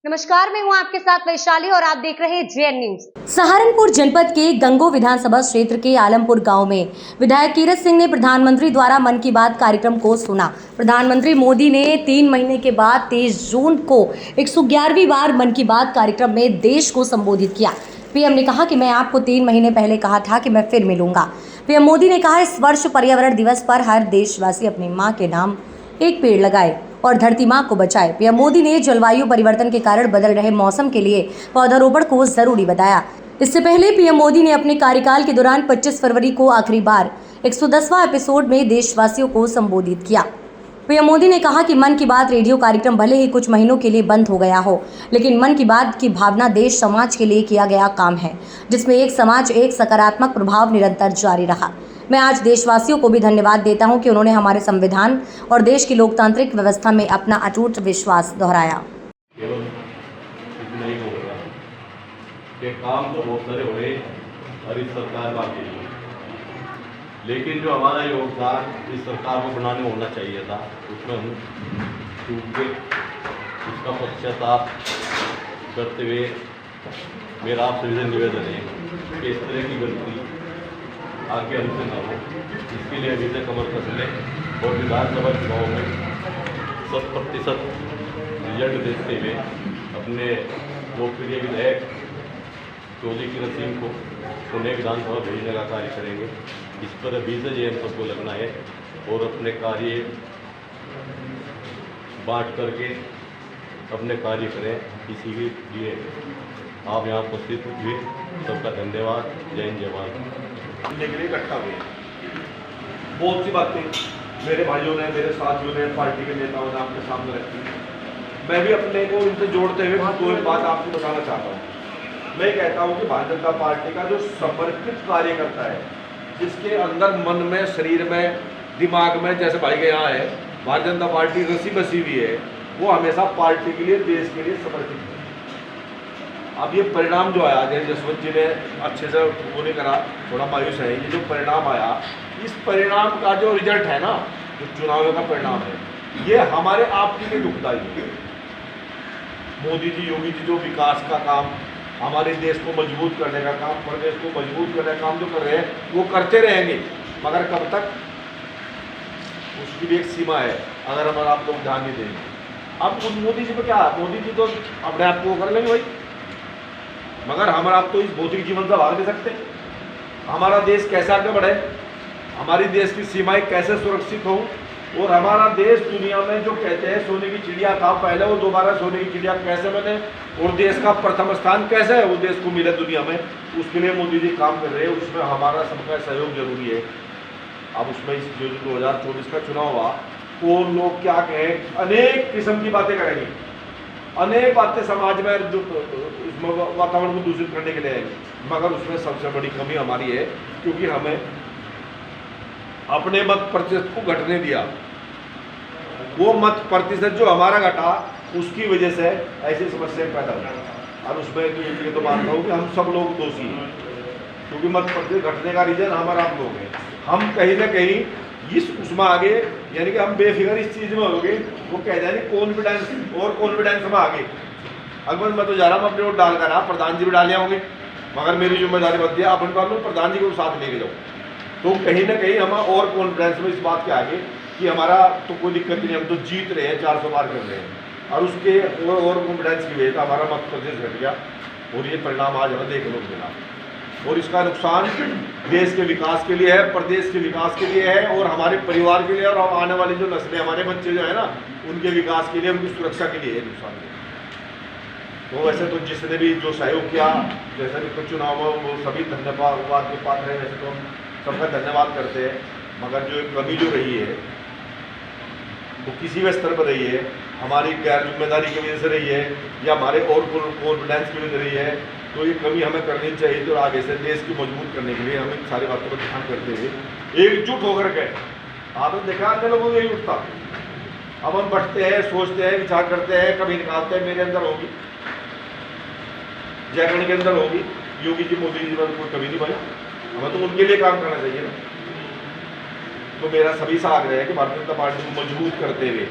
नमस्कार, मैं हूं आपके साथ वैशाली और आप देख रहे हैं जेएन न्यूज। सहारनपुर जनपद के गंगो विधानसभा क्षेत्र के आलमपुर गांव में विधायक कीरत सिंह ने प्रधानमंत्री द्वारा मन की बात कार्यक्रम को सुना। प्रधानमंत्री मोदी ने 3 महीने के बाद 23 जून को 111वीं बार मन की बात कार्यक्रम में देश को संबोधित किया। पीएम ने कहा कि मैं आपको 3 महीने पहले कहा था कि मैं फिर मिलूंगा। पीएम मोदी ने कहा इस वर्ष पर्यावरण दिवस पर हर देशवासी अपनी माँ के नाम एक पेड़ लगाए और धरती माँ को बचाए। पीएम मोदी ने जलवायु परिवर्तन के कारण बदल रहे मौसम के लिए पौधारोपण को जरूरी बताया। इससे पहले पीएम मोदी ने अपने कार्यकाल के दौरान 25 फरवरी को आखिरी बार 110वां एपिसोड में देशवासियों को संबोधित किया। पीएम मोदी ने कहा कि मन की बात रेडियो कार्यक्रम भले ही कुछ महीनों के लिए बंद हो गया हो, लेकिन मन की बात की भावना देश समाज के लिए किया गया काम है, जिसमें एक समाज एक सकारात्मक प्रभाव निरंतर जारी रहा। मैं आज देशवासियों को भी धन्यवाद देता हूं कि उन्होंने हमारे संविधान और देश की लोकतांत्रिक व्यवस्था में अपना अटूट विश्वास दोहराया। केवल इतना ही होगा कि काम तो बहुत सारे हुए और इस सरकार बाकी है, लेकिन जो हमारा योगदान इस सरकार को बनाने होना चाहिए था उसमें हम चूक के उसका पश्चाताप करते हुए मेरा आप सभी से निवेदन है कि इस तरह की गलती आगे हमसे न हो, इसके लिए अभी से कमर कस लें और विधानसभा चुनाव में 100% रिजल्ट देखते हुए अपने लोकप्रिय विधायक चौधरी कीरत सिंह को पुणे विधानसभा भेजने का कार्य करेंगे। इस पर अभी से जेएन सबको लगना है और अपने कार्य बांट करके अपने कार्य करें। इसी के लिए आप यहाँ उपस्थित हुए, सबका धन्यवाद। जय हिंद, जय भारत। के लिए इकट्ठा हुए बहुत सी बातें मेरे भाइयों ने, मेरे साथियों ने, पार्टी के नेताओं ने आपके सामने रखी। मैं भी अपने को इनसे जोड़ते हुए दो एक बात आपको बताना चाहता हूँ। मैं कहता हूँ कि भारतीय जनता पार्टी का जो समर्पित कार्यकर्ता है, जिसके अंदर मन में, शरीर में, दिमाग में, जैसे भाई के यहाँ है, भारतीय जनता पार्टी रसी बसी हुई है, वो हमेशा पार्टी के लिए, देश के लिए समर्पित है। अब ये परिणाम जो आया, जैसे जसवंत जी ने अच्छे से वो नहीं करा, थोड़ा मायूस है। ये जो परिणाम आया, इस परिणाम का जो रिजल्ट है ना, जो चुनाव का परिणाम है, ये हमारे आपके लिए दुखदायी है। मोदी जी, योगी जी जो विकास का काम, हमारे देश को मजबूत करने का काम, प्रदेश को मजबूत करने का काम जो कर रहे हैं, वो करते रहेंगे, मगर कब तक, उसकी भी एक सीमा है, अगर हमारा आप लोग ध्यान नहीं देंगे। अब उस मोदी जी को क्या, मोदी जी तो अपने आप को कर लेंगे भाई, मगर हम आप तो इस भौतिक जीवन से भाग नहीं सकते। हमारा देश कैसे आगे बढ़े, हमारी देश की सीमाएं कैसे सुरक्षित हों, और हमारा देश दुनिया में जो कहते हैं सोने की चिड़िया था पहले, वो दोबारा सोने की चिड़िया कैसे बने, और देश का प्रथम स्थान कैसे है वो देश को मिले दुनिया में, उसके लिए मोदी जी काम कर रहे हैं। उसमें हमारा सबका सहयोग जरूरी है। अब उसमें इस जो 2024 का चुनाव हुआ, वो लोग क्या कहें, अनेक किस्म की बातें करेंगे, अनेक बातें समाज में वातावरण को दूषित करने के लिए है, मगर उसमें सबसे बड़ी कमी हमारी है, क्योंकि हमें अपने मत प्रतिशत को घटने दिया। वो मत प्रतिशत जो हमारा घटा, उसकी वजह से ऐसी समस्याएं पैदा हुई। और उसमें ये तो मानता हूँ कि हम सब लोग दोषी हैं, क्योंकि मत प्रतिशत घटने का रीजन हमारा आप लोग हैं। हम कहीं ना कहीं इस उसमें आगे, यानी कि हम बेफिक्र इस चीज़ में हो गए, वो कह जाए कॉन्फिडेंस और कॉन्फिडेंस में आगे। अकबर मैं तो जा रहा हूँ अपने वोट डाल कर, आप प्रधान जी भी डाले होंगे, मगर मेरी जिम्मेदारी बनती है अपन डाल लो, प्रधान जी को साथ लेके जाओ। तो कहीं ना कहीं हम और कॉन्फिडेंस में इस बात के आगे कि हमारा तो कोई दिक्कत नहीं, हम तो जीत रहे हैं, 400 पार कर रहे हैं, और उसके और कॉन्फिडेंस की वजह से हमारा मत प्रतिशत घट गया, और ये परिणाम आज हमें देखने को मिला। और इसका नुकसान देश के विकास के लिए है, प्रदेश के विकास के लिए है, और हमारे परिवार के लिए, और आने वाली जो नस्लें, हमारे बच्चे जो है ना, उनके विकास के लिए, उनकी सुरक्षा के लिए है नुकसान। तो वैसे तो जिसने भी जो सहयोग किया, जैसे भी कुछ चुनाव में, वो सभी धन्यवाद के पात्र हैं। वैसे तो हम सबका धन्यवाद करते हैं, मगर जो कमी जो रही है वो किसी भी स्तर पर रही है, हमारी गैर जिम्मेदारी की वजह से रही है, या हमारे और कॉन्फिडेंस की वजह से रही है, तो ये कमी हमें करनी चाहिए। तो आगे से देश को मजबूत करने के लिए हमें सारी बातों पर ध्यान करते हुए एकजुट होकर के, आपने देखा अन्य लोगों को यही उठता, अब हम बैठते हैं, सोचते हैं, विचार करते हैं, कभी निकालते हैं, मेरे अंदर होगी, जयगण के अंदर होगी, योगी जी, मोदी जी में कोई कभी नहीं बनी, हमें तो उनके लिए काम करना चाहिए ना। तो मेरा सभी से आग्रह है कि भारतीय जनता पार्टी को मजबूत करते हुए